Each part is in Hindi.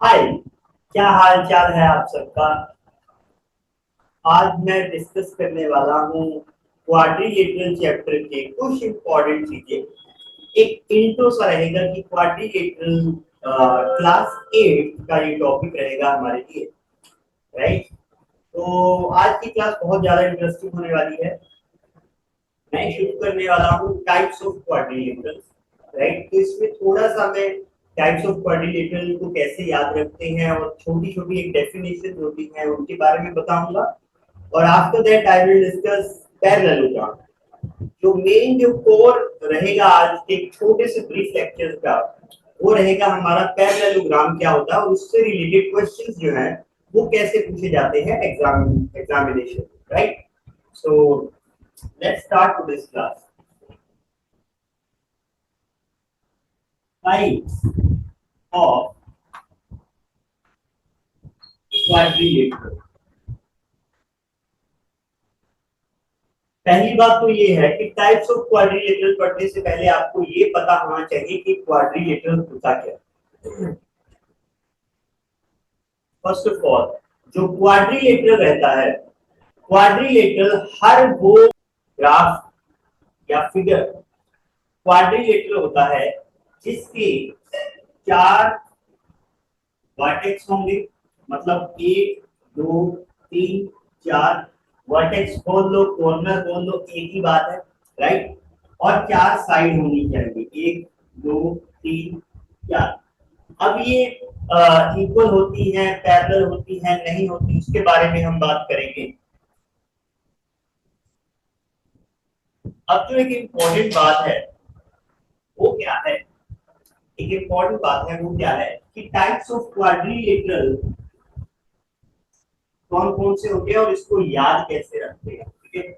हाय। क्या हाल चाल है आप सबका। आज मैं डिस्कस करने वाला हूँ क्वाड्रिलेटरल चैप्टर के कुछ इम्पोर्टेंट चीजें। एक इंट्रो सा रहेगा कि क्वाड्रिलेटरल क्लास 8 का ये टॉपिक रहेगा हमारे लिए, राइट। तो आज की क्लास बहुत ज्यादा इंटरेस्टिंग होने वाली है। मैं शुरू करने वाला हूँ टाइप्स ऑफ क्वाड्रिलेटरल्स, राइट। तो इसमें थोड़ा सा मैं टाइप्स ऑफ क्वाड्रिलेटरल को कैसे याद रखते हैं और छोटी छोटी एक डेफिनेशन होती है उनके बारे में बताऊंगा। और after that I will discuss parallelogram. जो कोर रहेगा आज के छोटे से ब्रीफ लेक्चर का, वो रहेगा हमारा पैरेललोग्राम क्या होता है और उससे रिलेटेड क्वेश्चंस जो है वो कैसे पूछे जाते हैं examination, right. So let's start today's class. Types of quadrilateral. पहली बात तो ये है कि टाइप्स ऑफ क्वाड्रिलेटरल पढ़ने से पहले आपको ये पता होना चाहिए कि क्वाड्रिलेटरल होता क्या है। फर्स्ट ऑफ ऑल, जो क्वाड्रिलेटरल रहता है, क्वाड्रिलेटरल हर वो ग्राफ या फिगर क्वाड्रिलेटरल होता है जिसके चार वर्टेक्स होंगे। मतलब एक दो तीन चार वर्टेक्स बोल लो, कॉर्नर बोल लो, एक ही बात है, राइट। और चार साइड होनी चाहिए, एक दो तीन चार। अब ये इक्वल होती है, पैरेलल होती है, नहीं होती, उसके बारे में हम बात करेंगे। अब जो एक इम्पोर्टेंट बात है वो क्या है, एक इम्पोर्टेंट बात है वो क्या है कि टाइप्स ऑफ क्वाड्रिलेटरल कौन कौन से होते हैं और इसको याद कैसे रखते हैं, ठीक है।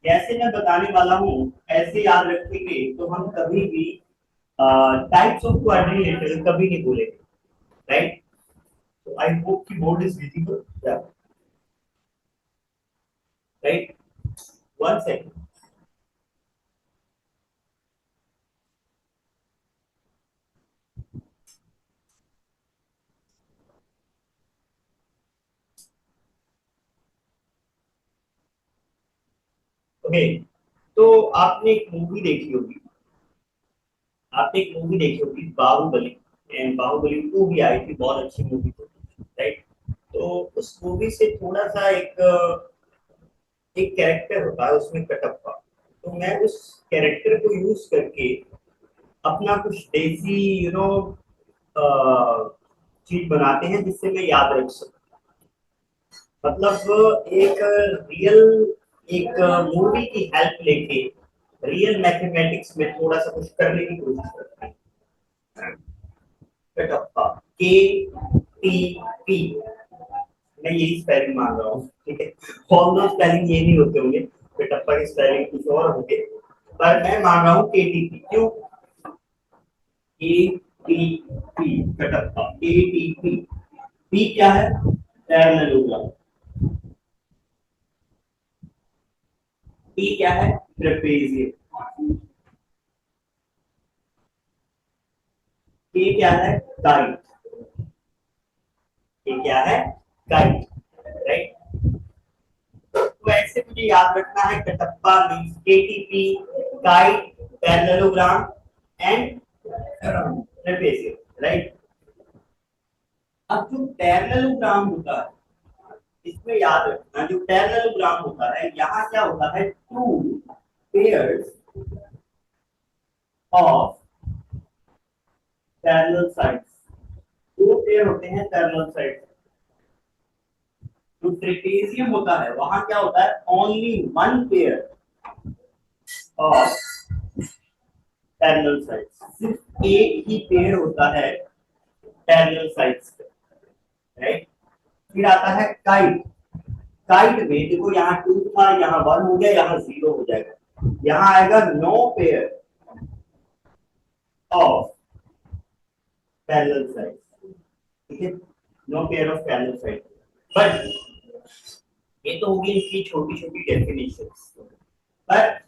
जैसे मैं बताने वाला हूँ ऐसे याद रखेंगे तो हम कभी भी टाइप्स ऑफ क्वाड्रिलेटरल कभी नहीं भूलेंगे, राइट। तो आई होप कि board is visible, right. One second. Okay, तो आपने एक मूवी देखी होगी, आपने एक मूवी देखी होगी बाहुबली। एंड बाहुबली 2 भी आई थी, बहुत अच्छी मूवी थी, राइट। तो उस मूवी से थोड़ा सा एक कैरेक्टर होता है उसमें, कटप्पा। तो मैं उस कैरेक्टर को यूज करके अपना कुछ देसी चीज बनाते हैं जिससे मैं याद रख सकूं। मतलब एक रियल, एक मूवी की हेल्प लेके रियल मैथमेटिक्स में थोड़ा सा कुछ करने की कोशिश करते हैं। कटप्पा, के टी पी, मैं यही स्पेलिंग मान रहा हूँ, ठीक है। ऑल दो स्पेलिंग ये नहीं होते होंगे, कटप्पा की स्पेलिंग कुछ और होंगे, पर मैं मान रहा हूँ के टी पी। क्यों के टी पी, कटप्पा के टी पी। पी क्या है, पैरेललोग्राम। पी क्या है, ट्रेपेजियम। के क्या है, काइट। के क्या है, काइट, राइट। तो ऐसे मुझे याद रखना है, Kattappa means KTP, kite, parallelogram and trapezium, right. अब जो पैरेललोग्राम होता है इसमें याद रखना, जो पैरेललोग्राम होता है यहाँ क्या होता है, two pairs of parallel sides. दो पेयर होते हैं पैरेलल साइड्स। जो ट्रेपेजियम होता है वहां क्या होता है, only one pair of parallel sides. सिर्फ एक ही पेयर होता है पैरेलल साइड्स, राइट। फिर आता है काइट। काइट में देखो यहाँ टू था, यहाँ वन हो गया, यहाँ जीरो हो जाएगा, यहाँ आएगा no pair of parallel sides, ठीक है। No pair of parallel sides. But ये तो होगी इसकी छोटी छोटी डेफिनेशंस। पर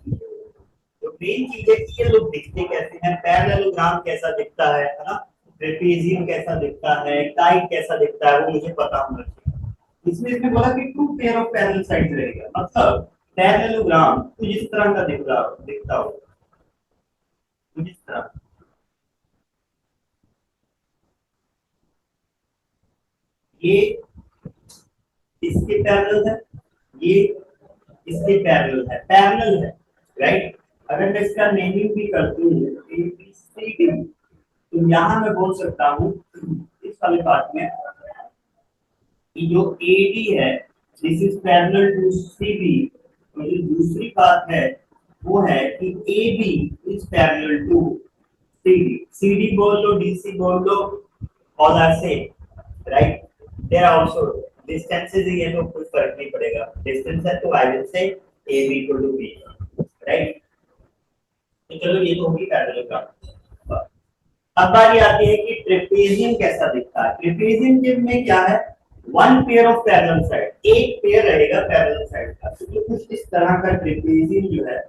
जो मेन चीज है कि ये लोग दिखते कैसे हैं, पैरेललोग्राम कैसा दिखता है ना। ट्रेपेजियम कैसा दिखता है, काइट कैसा दिखता है, वो मुझे पता होना चाहिए। इसमें बोला कि two pair of parallel sides रहेगा, मतलब पैरेललोग्राम कुछ इस तरह का दिखता हो कुछ इस तरह। ये इसके पैरेलल है, ये इसके पैरेलल है, राइट। अगर मैं इसका नेमिंग भी करती हूँ ABCD, तो यहां मैं बोल सकता हूँ इस वाले पार्ट में कि जो AD है this is parallel to CB, और जो दूसरी बात है वो है कि AB is parallel to CD। CD बोल लो, DC बोल लो, all are same, right. There are also distances ही है तो कोई फर्क नहीं पड़ेगा, डिस्टेंस है तो I will say AB equal to B, right. तो चलो ये तो होगी पैरेललोग्राम। अब बारी आती है कि ट्रेपेजियम कैसा दिखता है। ट्रेपेजियम में क्या है, one pair of parallel side, एक पेयर रहेगा पैरेलल साइड का, तो कुछ इस तरह का ट्रेपेजियम जो है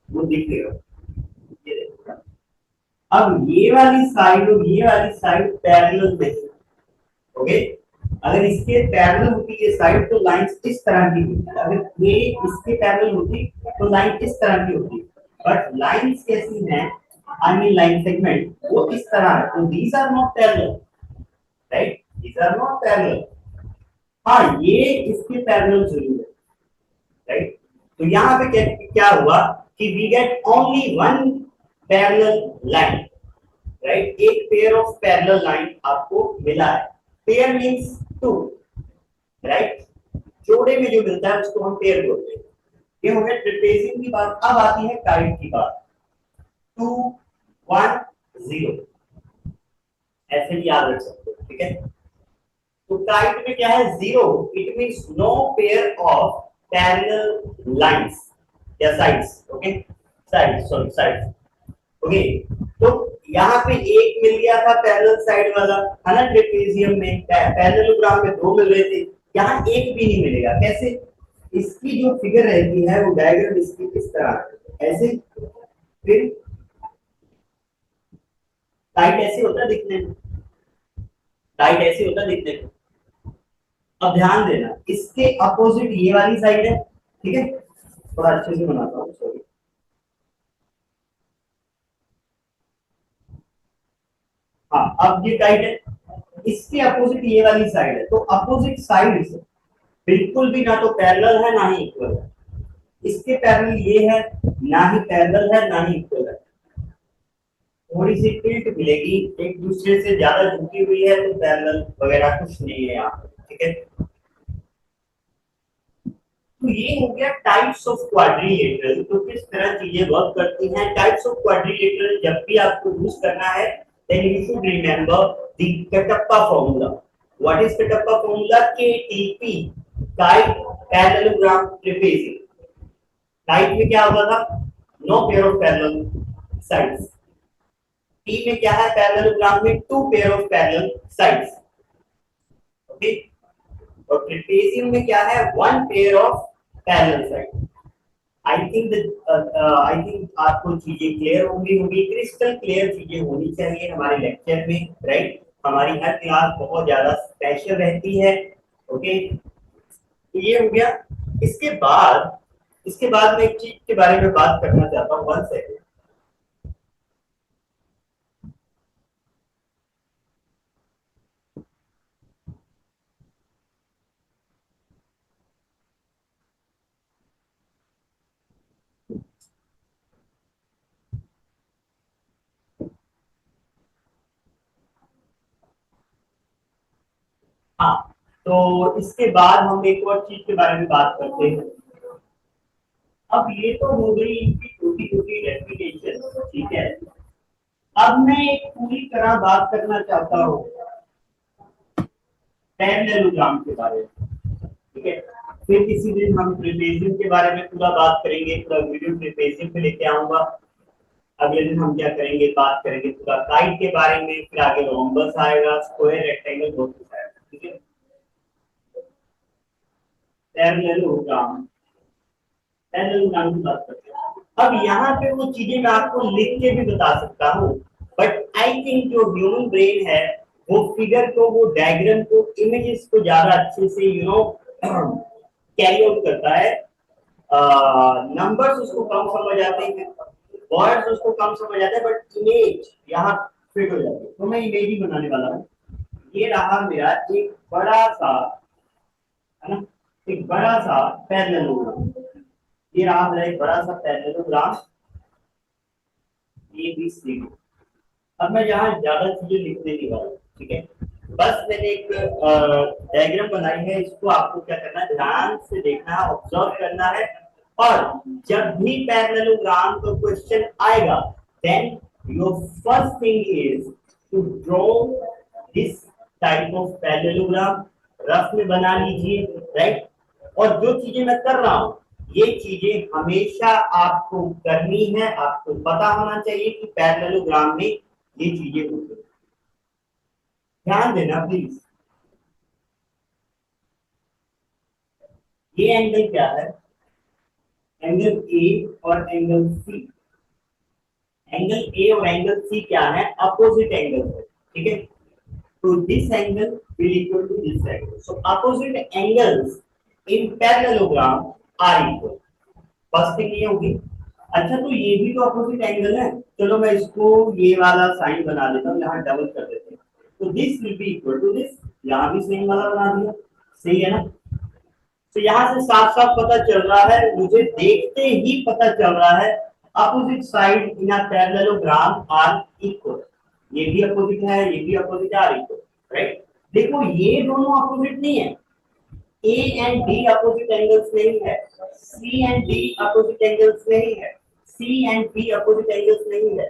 वो दिखेगा। ये देखो, अब ये वाली साइड और ये वाली साइड पैरेलल नहीं, ओके। अगर इसके पैरेलल होती ये साइड तो लाइंस इस तरह की होती, अगर ये इसके पैरेलल होती तो लाइन इस तरह की होती, बट लाइंस कैसी हैं, आई मीन लाइन सेगमेंट वो इस तरह है, तो these are not parallel, right, these are not parallel. हाँ ये इसके पैरेलल जरूर है, राइट। तो यहाँ पे क्या हुआ कि we get only one parallel line, right, एक पेयर ऑफ पैरेलल लाइन आपको मिला है। पेयर मींस टू, राइट, जोड़े में जो मिलता है उसको हम पेयर बोलते हैं। ये हो गया ट्रेपेजियम की बात। अब आती है काइट की बात। 2 1 0 ऐसे भी याद रख सकते हो, ठीक है। तो काइट में क्या है, zero, it means no pair of parallel lines या sides, okay, sides, sorry sides, okay. तो यहाँ पे एक मिल गया था पैरेलल साइड वाला, है ना, ट्रेपेजियम में पैरेललोग्राम में दो मिल रहे थे, यहाँ एक भी नहीं मिलेगा। कैसे, इसकी जो फिगर रहती है वो डायग्राम इसकी इस तरह ऐसे, फिर टाइट ऐसे होता है दिखने में, टाइट ऐसे होता है दिखने में। अब ध्यान देना, इसके अपोजिट ये वाली साइड है, ठीक है, थोड़ा अच्छे से बनाता हूँ, सॉरी। हाँ अब ये टाइट है, इसके अपोजिट ये वाली साइड है, तो अपोजिट साइड बिल्कुल भी ना तो पैरेलल है ना ही इक्वल है। इसके पैरेलल ये है, ना ही पैरेलल है ना ही इक्वल है, थोड़ी सी टिल्ट मिलेगी, एक दूसरे से ज्यादा झुकी हुई है, तो पैरेलल वगैरह कुछ नहीं है यहाँ पे, ठीक है। तो ये हो गया टाइप्स ऑफ क्वाड्रिलेटरल। तो किस तरह चीजें वर्क करती हैं टाइप्स ऑफ क्वाड्रिलेटरल, जब भी आपको यूज करना है then you should remember the Kattappa formula. What is Kattappa formula, KTP, kite parallelogram trapezium. Kite में क्या होता था, no pair of parallel sides, T में क्या है, पैरेललोग्राम में two pair of parallel sides, okay. और ट्रेपेजियम में क्या है, one pair of parallel side. I think आपको चीजें क्लियर होंगी, क्रिस्टल क्लियर चीजें होनी चाहिए हमारे लेक्चर में, राइट। हमारी हर क्लास बहुत ज्यादा स्पेशल रहती है, ओके। तो ये हो गया। इसके बाद मैं एक चीज के बारे में बात करना चाहता हूँ, 1 सेकंड। हाँ, तो इसके बाद हम एक और चीज के बारे में बात करते हैं। अब ये तो हो गई इनकी छोटी छोटी डेफिनेशन, ठीक है। अब मैं एक पूरी तरह बात करना चाहता हूँ पैरेललोग्राम के बारे में, ठीक है। फिर किसी दिन हम ट्रेपेजियम के बारे में पूरा बात करेंगे, पूरा वीडियो ट्रेपेजियम पे लेके आऊंगा। अगले दिन हम क्या करेंगे, बात करेंगे पूरा काइट के बारे में, फिर आगे रोम्बस आएगा, स्क्वायर, रेक्टेंगल, बहुत कुछ आएगा, ठीक है। पैरेललोग्राम, पैरेललोग्राम की बात करते हैं। अब यहाँ पे वो चीजें मैं आपको लिख के भी बता सकता हूँ बट आई थिंक जो ह्यूमन ब्रेन है वो फिगर को, वो डायग्राम को, इमेजेस को ज्यादा अच्छे से कैरी आउट करता है। नंबर्स उसको कम समझ आते हैं, वर्ड्स उसको कम समझ आते हैं, बट इमेज यहाँ फिट हो जाती है। तो मैं इमेज ही बनाने वाला हूँ। ये रहा मेरा एक बड़ा सा, है ना, एक बड़ा सा पैरेललोग्राम। ये रहा मेरा एक बड़ा सा पैरेललोग्राम ABC। अब मैं यहाँ ज्यादा चीजें लिखने नहीं वाला, ठीक है। बस मैंने एक डायग्राम बनाई है, इसको आपको क्या करना है, ध्यान से देखना है, ऑब्जर्व करना है। और जब भी पैरेललोग्राम का क्वेश्चन आएगा, then your first thing is to draw this type of parallelogram. Rough में बना लीजिए, राइट। और जो चीजें मैं कर रहा हूं, ये चीजें हमेशा आपको करनी है, आपको पता होना चाहिए कि पैरेललोग्राम में ये चीजें होती हैं। ध्यान देना प्लीज। ये एंगल क्या है, एंगल ए और एंगल सी। एंगल ए और एंगल सी क्या है, अपोजिट एंगल है, ठीक है। तो this angle will equal to this angle, so opposite angles in parallelogram are equal. First thing ये होगी। अच्छा, तो ये भी तो अपोजिट एंगल है, चलो मैं इसको ये वाला साइन बना देता हूँ, यहाँ डबल कर देते हैं। तो this will be equal to this, यहाँ भी सेम वाला बना दिया, सही है ना। तो यहाँ से साफ साफ पता चल रहा है, मुझे देखते ही पता चल रहा है, opposite side in a parallelogram are equal. ये भी अपोजिट है, ये भी अपोजिट, आर इक्वल, राइट। देखो ये दोनों अपोजिट नहीं है, A and D opposite angles नहीं है, सी एंड डी अपोजिट एंगल्स नहीं है, सी एंड बी अपोजिट एंगल्स नहीं है,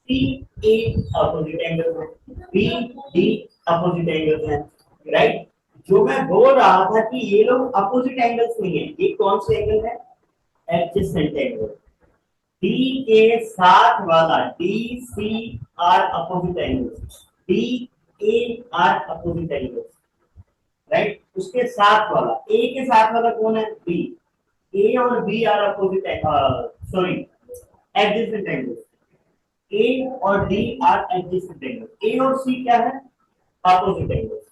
सी ए अपोजिट एंगल्स है, बी डी अपोजिट एंगल्स है, राइट। जो मैं बोल रहा था कि ये लोग अपोजिट एंगल्स नहीं है, ये कौन से एंगल है, एडजेसेंट एंगल। डी के साथ वाला D C are opposite angles, D A are opposite angles, right. उसके साथ वाला, ए के साथ वाला कौन है, बी। ए और B are opposite, sorry, adjacent angles. A और D are adjacent angle, A और सी क्या है, अपोजिट एंगल्स।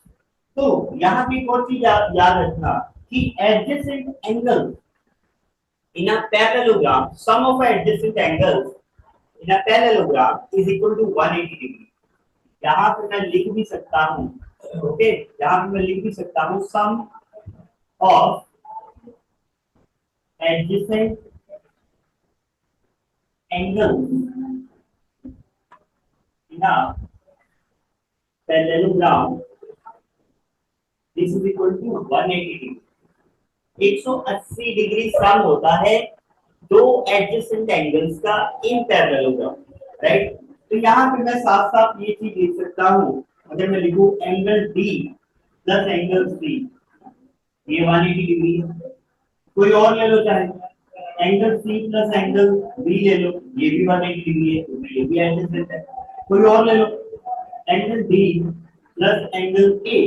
तो यहाँ पे एक और चीज याद रखना कि adjacent angle in a parallelogram, sum of adjacent angles in a parallelogram is equal to 180 degree. यहाँ पे मैं लिख भी सकता हूँ, ओके, यहाँ पे मैं लिख भी सकता हूँ, sum of adjacent angles in a parallelogram this is equal to 180 degree. 180 degree sum होता है दो एडजेसेंट एंगल्स का इन पैरेललोग्राम, राइट। तो यहाँ पे मैं साफ साफ ये चीज लिख सकता हूँ, अगर मैं लिखूं angle D plus angle C, ये 180 डिग्री है। कोई और ले लो, चाहे angle C plus angle B ले लो, ये भी 180 डिग्री है, तो ये भी एडजेसेंट है। कोई और ले लो, angle D plus angle A,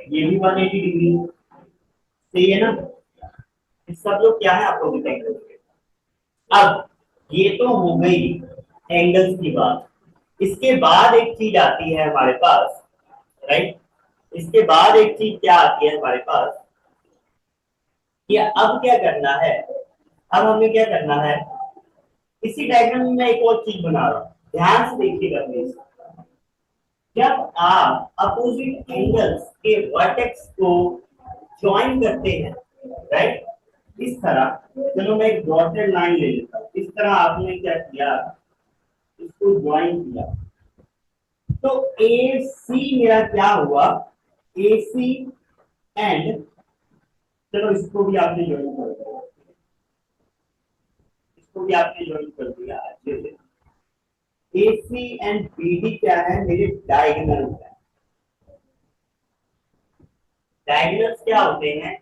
ये भी 180 डिग्री है, सही है ना। इस सब लोग क्या है, अपोजिट एंगल। अब ये तो हो गई एंगल्स की बात। इसके बाद एक चीज आती है हमारे पास, राइट। इसके बाद एक चीज क्या आती है हमारे पास, कि अब क्या करना है, अब हमें क्या करना है, इसी डायग्राम में मैं एक और चीज बना रहा हूं, ध्यान से देखिएगा प्लीज। जब आप अपोजिट एंगल्स के वर्टेक्स को ज्वाइन करते हैं, राइट, इस तरह, चलो मैं एक डॉटेड लाइन ले लेता हूं, इस तरह आपने क्या किया, इसको ज्वाइन किया, तो ए सी मेरा क्या हुआ, ए सी एंड, चलो इसको भी आपने ज्वाइन कर दिया, इसको भी आपने ज्वाइन कर दिया अच्छे से। ए सी एंड बी डी क्या है, मेरे डायगोनल है। डायगोनल्स क्या होते हैं,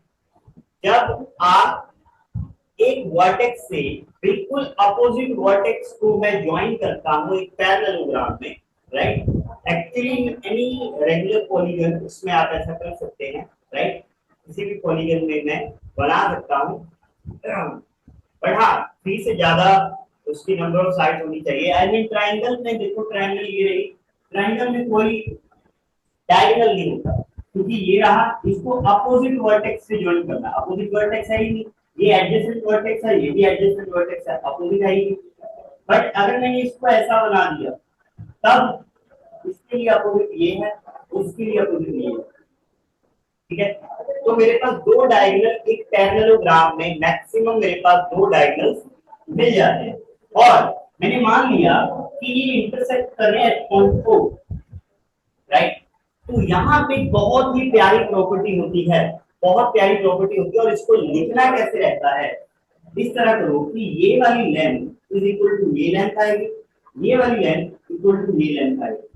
जब आप एक वर्टेक्स से बिल्कुल अपोजिट वर्टेक्स को मैं ज्वाइन करता हूं एक पैरेललोग्राम में, right. Actually any regular polygon, उसमें आप ऐसा कर सकते हैं, राइट। किसी भी पॉलीगन में मैं बना सकता हूं, बट हाँ 3 से ज्यादा उसकी नंबर ऑफ साइड होनी चाहिए। आई मीन ट्राइंगल में देखो, ट्राइंगल ये रही, ट्राइंगल में कोई डायगोनल नहीं होता, क्योंकि ये रहा, इसको अपोजिट वर्टेक्स से ज्वाइन करना, अपोजिट वर्टेक्स है ही नहीं, ये एडजेसेंट वर्टेक्स है, ये भी एडजेसेंट वर्टेक्स है, अपोजिट है ही नहीं। बट अगर मैंने इसको ऐसा बना दिया, तब इसके लिए अपोजिट ये है, इसके लिए अपोजिट ये है, ठीक है। तो मेरे पास दो डायगोनल एक पैरेललोग्राम में मैक्सिमम मेरे पास दो डायगोनल्स मिल जाते हैं, और मैंने मान लिया कि ये इंटरसेक्ट कर रहे हैं पॉइंट को, राइट। तो यहाँ पे बहुत ही प्यारी प्रॉपर्टी होती है, बहुत प्यारी प्रॉपर्टी होती है, और इसको लिखना कैसे रहता है, इस तरह करो कि ये वाली लेंथ इज इक्वल टू ये लेंथ आएगी, ये वाली लेंथ इक्वल टू ये लेंथ आएगी।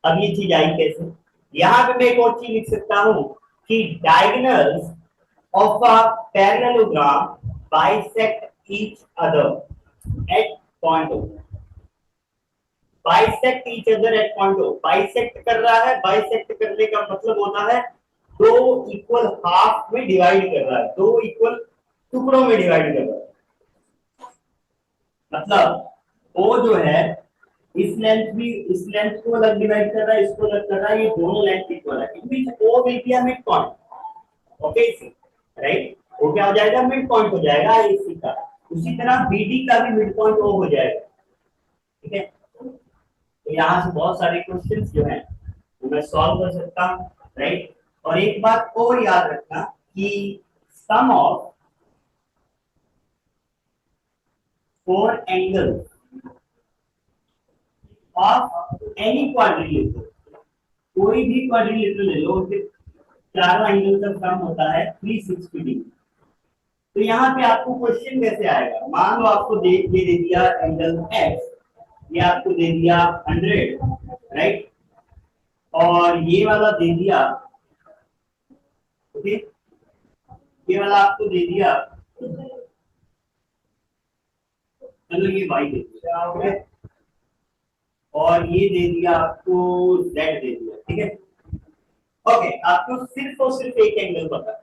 अब ये चीज आई कैसे, यहाँ पे मैं एक और चीज लिख सकता हूँ कि diagonals of a parallelogram bisect each other at point O. Bisect each other at point O. Bisect कर रहा है, bisect करने का मतलब होता है दो इक्वल हाफ में डिवाइड कर रहा है, दो इक्वल टुकड़ों में डिवाइड कर रहा है। मतलब O जो है इस लेंथ भी, इस लेंथ को अलग डिवाइड कर रहा है, इसको अलग कर रहा है, ये दोनों लेंथ इक्वल है, इन बीच O will be a mid point, okay, right. वो क्या हो जाएगा, मिड पॉइंट हो जाएगा AC का। उसी तरह BD का भी मिड पॉइंट O हो जाएगा, ठीक है। तो यहाँ से बहुत सारे क्वेश्चंस जो हैं वो मैं सॉल्व कर सकता हूँ, राइट। और एक बात और याद रखना कि sum of four angles of any quadrilateral, कोई भी क्वाड्रिलेटरल ले लो, उसके चारों एंगल का सम होता है 360 डिग्री। तो यहाँ पे आपको क्वेश्चन कैसे आएगा, मान लो आपको दे दिया एंगल x, ये आपको दे दिया 100, राइट, और ये वाला दे दिया, ओके, ये वाला आपको दे दिया, चलो ये y दे दिया, ओके, और ये दे दिया आपको z दे दिया, ठीक है। ओके, आपको सिर्फ और सिर्फ एक एंगल पता है,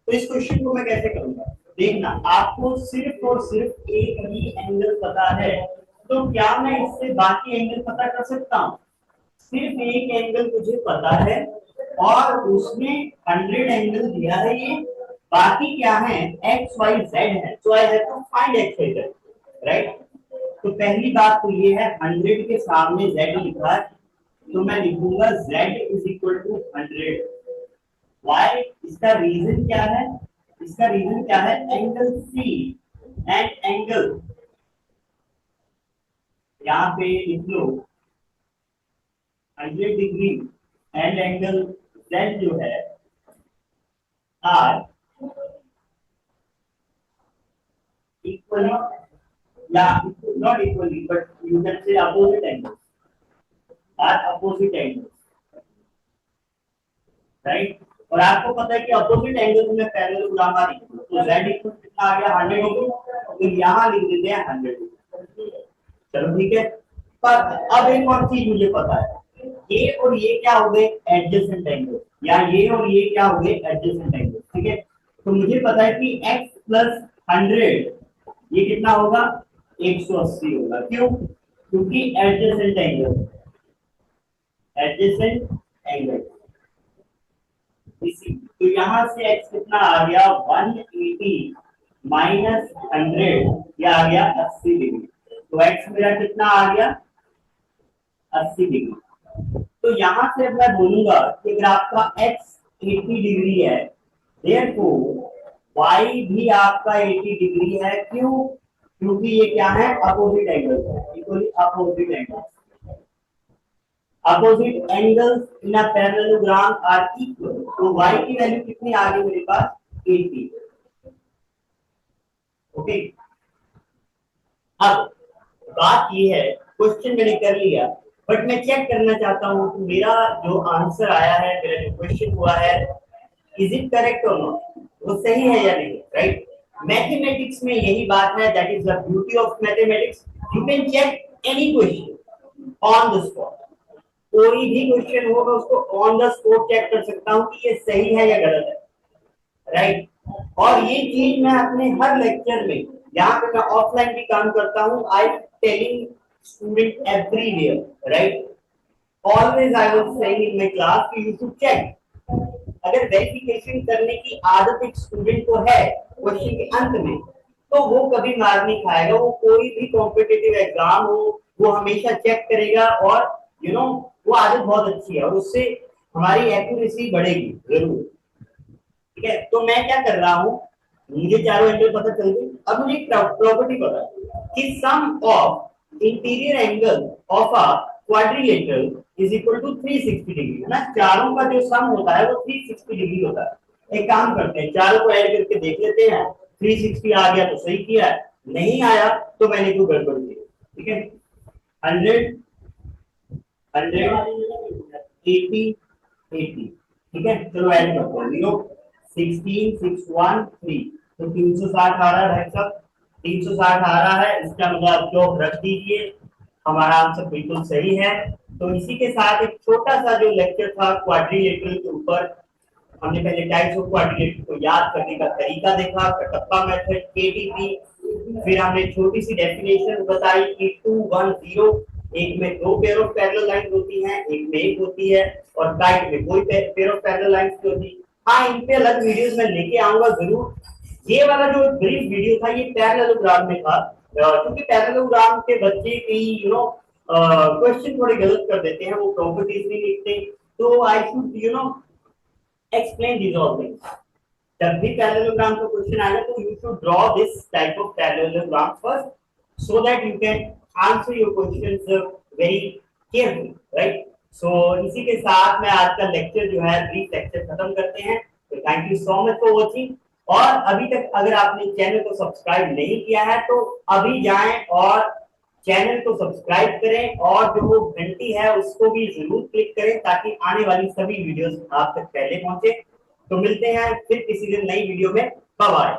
तो इस क्वेश्चन को मैं कैसे करूंगा, देखना, आपको सिर्फ और सिर्फ एक ही एंगल पता है, तो क्या मैं इससे बाकी एंगल पता कर सकता हूँ? सिर्फ एक एंगल मुझे पता है और उसमें 100 एंगल दिया है, ये बाकी क्या है, x y z है, so I have to find x y z, right. तो पहली बात तो ये है, 100 के सामने z लिखा है, तो मैं लिखूंगा z is equal to 100। Why, इसका रीजन क्या है, इसका रीजन क्या है, एंगल C एंड एंगल, यहाँ पे लिख लो 100 डिग्री एंड एंगल Z जो है आर इक्वली, या not equally but you can say opposite angles, are opposite angles, right. और आपको पता है कि अपोजिट एंगल्स में पैरेललोग्राम आ रही है, तो Z इक्वल कितना आ गया, 100 डिग्री, तो यहाँ लिख देते हैं 100 डिग्री, चलो ठीक है। पर अब एक और चीज मुझे पता है, ये और ये क्या हो गए, एडजेसेंट एंगल, या ये और ये क्या हो गए, एडजेसेंट एंगल, ठीक है। तो मुझे पता है कि x प्लस 100 ये कितना होगा, 180 होगा, क्यों, क्योंकि एडजेसेंट एंगल, एडजेसेंट एंगल, इसी, तो यहां से x कितना आ गया, 180 माइनस 100, क्या आ गया, 80 डिग्री, तो x मेरा कितना आ गया, 80 डिग्री। तो यहां से मैं बोलूंगा कि अगर आपका x 80 डिग्री है, therefore y भी आपका 80 डिग्री है, क्यों, क्योंकि ये क्या है, अपोजिट एंगल है, equally opposite angle, opposite angles in a parallelogram are equal, तो y की वैल्यू कितनी आ गई मेरे पास, 80, ओके। अब बात ये है, क्वेश्चन मैंने कर लिया, बट मैं चेक करना चाहता हूं कि मेरा जो आंसर आया है, मेरा जो क्वेश्चन हुआ है, इज इट करेक्ट और नॉट, वो सही है या नहीं, राइट। मैथमेटिक्स में यही बात है, that is the beauty of mathematics, you can check any question on the spot, कोई भी क्वेश्चन होगा उसको ऑन द स्पॉट चेक कर सकता हूं कि ये सही है या गलत है, राइट। और ये चीज मैं अपने हर लेक्चर में यहाँ पे मैं ऑफलाइन भी काम करता हूँ। I telling student everywhere, right? Always I was saying in my class कि यू शुड चेक। अगर वेरिफिकेशन करने की आदत एक स्टूडेंट को है क्वेश्चन के अंत में, तो वो कभी मार नहीं खाएगा। वो कोई भी कॉम्पिटिटिव एग्जाम हो, वो हमेशा चेक करेगा। और वो आदत बहुत अच्छी है और उससे हमारी एक्यूरेसी बढ़ेगी जरूर। ठीक है, तो मैं क्या कर रहा हूँ, मुझे चारों एंगल पता चल गए। अब मुझे प्रॉपर्टी पता है कि sum of interior angle of a quadrilateral is equal to 360 degree, है ना? चारों का जो सम होता है वो 360 डिग्री होता है। एक काम करते हैं, चारों को ऐड करके देख लेते हैं। 360 आ गया तो सही किया है, नहीं आया तो मैंने क्यों गड़बड़ की। ठीक है, 100 100 80 80। ठीक है, चलो ऐड करते हैं। 0 16 6 1 3, तो 360 आ रहा है भाई साहब, 360 आ रहा है। इसका मतलब आप चौक रख दीजिए, हमारा आंसर बिल्कुल सही है। तो इसी के साथ एक छोटा सा जो लेक्चर था क्वाड्रिलेटरल के ऊपर, हमने पहले टाइप्स ऑफ क्वाड्रिलेटरल को याद करने का तरीका देखा, कटप्पा मेथड, केटीपी। फिर हमने छोटी सी डेफिनेशन बताई कि 2 1 0, एक में दो पेयर ऑफ पैरेलल लाइंस होती हैं, एक में एक होती है, और काइट में कोई पेयर ऑफ पैरेलल लाइंस नहीं होती। हाँ, इन पे अलग वीडियोस में लेके आऊंगा जरूर। ये वाला जो ब्रीफ वीडियो था ये पैरेललोग्राम में था, क्योंकि पैरेललोग्राम के बच्चे की क्वेश्चन थोड़े गलत कर देते हैं, वो प्रॉपर्टीज नहीं लिखते। तो I should explain these all things. जब भी पैरेललोग्राम का क्वेश्चन आएगा तो you should draw this type of parallelogram first, so that you can answer your questions very carefully, right? So इसी के साथ मैं आज का लेक्चर जो है ब्रीफ लेक्चर खत्म करते हैं। तो thank you so much for watching. और अभी तक अगर आपने चैनल को सब्सक्राइब नहीं किया है तो अभी जाएं और चैनल को सब्सक्राइब करें, और जो वो घंटी है उसको भी जरूर क्लिक करें ताकि आने वाली सभी वीडियोस आप तक पहले पहुंचे। तो मिलते हैं फिर किसी दिन नई वीडियो में। Bye bye.